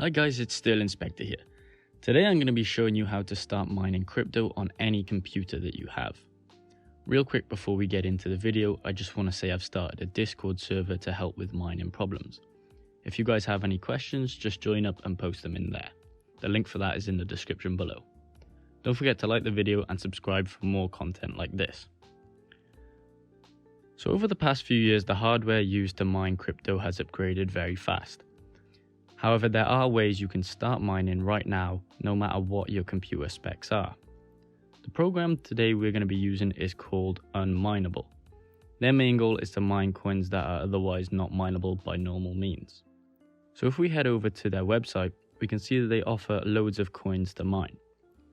Hi guys, it's still Inspector here. Today I'm going to be showing you how to start mining crypto on any computer that you have. Real quick before we get into the video, I just want to say I've started a Discord server to help with mining problems. If you guys have any questions, just join up and post them in there. The link for that is in the description below. Don't forget to like the video and subscribe for more content like this. So over the past few years, the hardware used to mine crypto has upgraded very fast. However, there are ways you can start mining right now, no matter what your computer specs are. The program today we're going to be using is called Unminable. Their main goal is to mine coins that are otherwise not mineable by normal means. So if we head over to their website, we can see that they offer loads of coins to mine.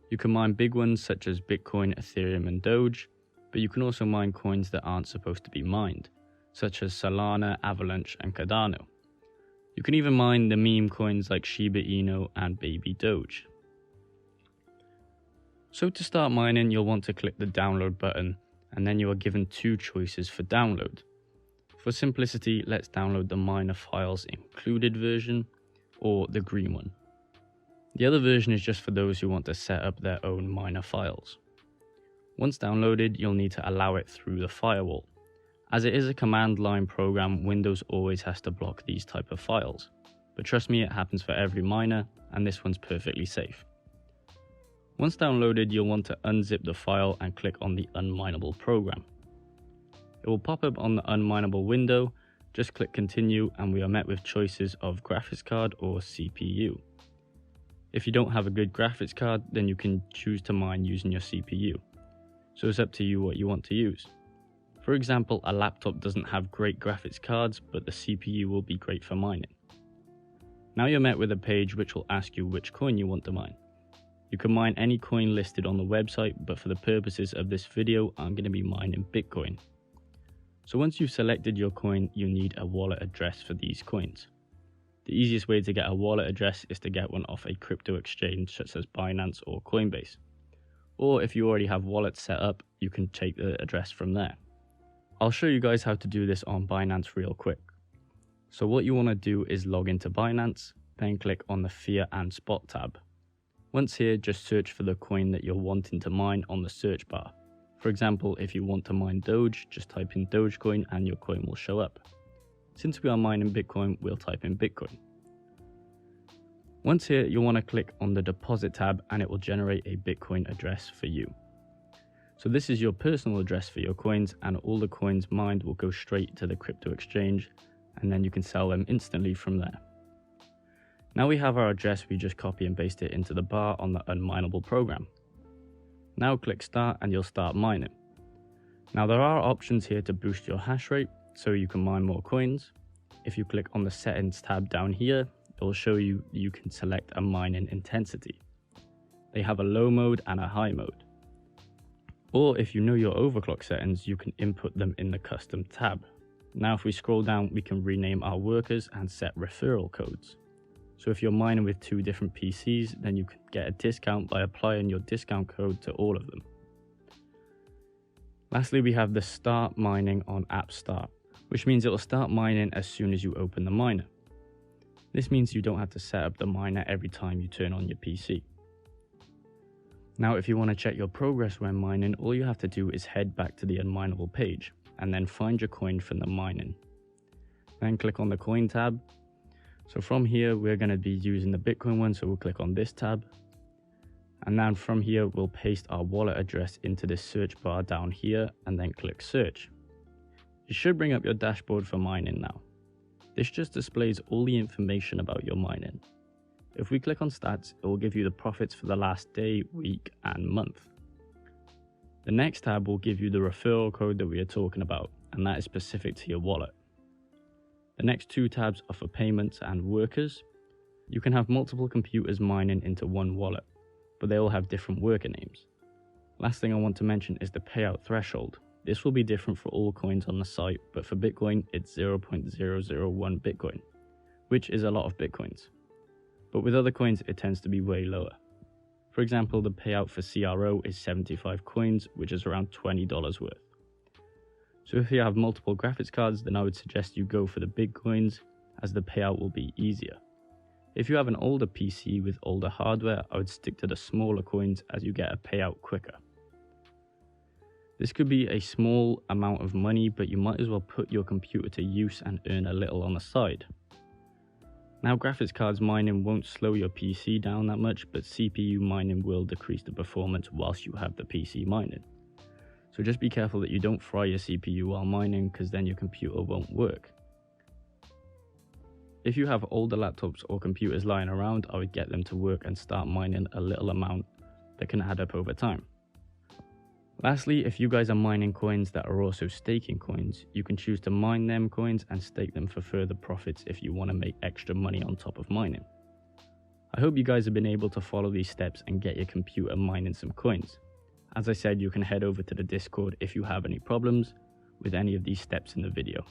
You can mine big ones such as Bitcoin, Ethereum and Doge, but you can also mine coins that aren't supposed to be mined, such as Solana, Avalanche and Cardano. You can even mine the meme coins like Shiba Inu and Baby Doge. So to start mining, you'll want to click the download button, and then you are given two choices for download. For simplicity, let's download the miner files included version or the green one. The other version is just for those who want to set up their own miner files. Once downloaded, you'll need to allow it through the firewall. As it is a command line program, Windows always has to block these type of files. But trust me, it happens for every miner, and this one's perfectly safe. Once downloaded, you'll want to unzip the file and click on the Unminable program. It will pop up on the Unminable window, just click continue and we are met with choices of graphics card or CPU. If you don't have a good graphics card, then you can choose to mine using your CPU. So it's up to you what you want to use. For example, a laptop doesn't have great graphics cards, but the CPU will be great for mining. Now you're met with a page which will ask you which coin you want to mine. You can mine any coin listed on the website, but for the purposes of this video, I'm going to be mining Bitcoin. So once you've selected your coin, you need a wallet address for these coins. The easiest way to get a wallet address is to get one off a crypto exchange such as Binance or Coinbase. Or if you already have wallets set up, you can take the address from there. I'll show you guys how to do this on Binance real quick. So what you want to do is log into Binance, then click on the Fiat and Spot tab. Once here, just search for the coin that you're wanting to mine on the search bar. For example, if you want to mine Doge, just type in Dogecoin and your coin will show up. Since we are mining Bitcoin, we'll type in Bitcoin. Once here, you'll want to click on the Deposit tab and it will generate a Bitcoin address for you. So this is your personal address for your coins, and all the coins mined will go straight to the crypto exchange, and then you can sell them instantly from there. Now we have our address, we just copy and paste it into the bar on the Unminable program. Now click start and you'll start mining. Now there are options here to boost your hash rate, so you can mine more coins. If you click on the settings tab down here, it will show you can select a mining intensity. They have a low mode and a high mode. Or if you know your overclock settings, you can input them in the custom tab. Now if we scroll down, we can rename our workers and set referral codes. So if you're mining with two different PCs, then you can get a discount by applying your discount code to all of them. Lastly, we have the start mining on app start, which means it will start mining as soon as you open the miner. This means you don't have to set up the miner every time you turn on your PC. Now, if you want to check your progress when mining, all you have to do is head back to the Unminable page and then find your coin from the mining. Then click on the coin tab. So from here, we're going to be using the Bitcoin one, so we'll click on this tab. And then from here, we'll paste our wallet address into this search bar down here and then click search. It should bring up your dashboard for mining now. This just displays all the information about your mining. If we click on stats, it will give you the profits for the last day, week, and month. The next tab will give you the referral code that we are talking about, and that is specific to your wallet. The next two tabs are for payments and workers. You can have multiple computers mining into one wallet, but they all have different worker names. Last thing I want to mention is the payout threshold. This will be different for all coins on the site, but for Bitcoin, it's 0.001 Bitcoin, which is a lot of Bitcoins. But with other coins, it tends to be way lower. For example, the payout for CRO is 75 coins, which is around $20 worth. So if you have multiple graphics cards, then I would suggest you go for the big coins, as the payout will be easier. If you have an older PC with older hardware, I would stick to the smaller coins as you get a payout quicker. This could be a small amount of money, but you might as well put your computer to use and earn a little on the side. Now, graphics cards mining won't slow your PC down that much, but CPU mining will decrease the performance whilst you have the PC mining. So just be careful that you don't fry your CPU while mining, because then your computer won't work. If you have older laptops or computers lying around, I would get them to work and start mining a little amount that can add up over time. Lastly, if you guys are mining coins that are also staking coins, you can choose to mine them coins and stake them for further profits if you want to make extra money on top of mining. I hope you guys have been able to follow these steps and get your computer mining some coins. As I said, you can head over to the Discord if you have any problems with any of these steps in the video.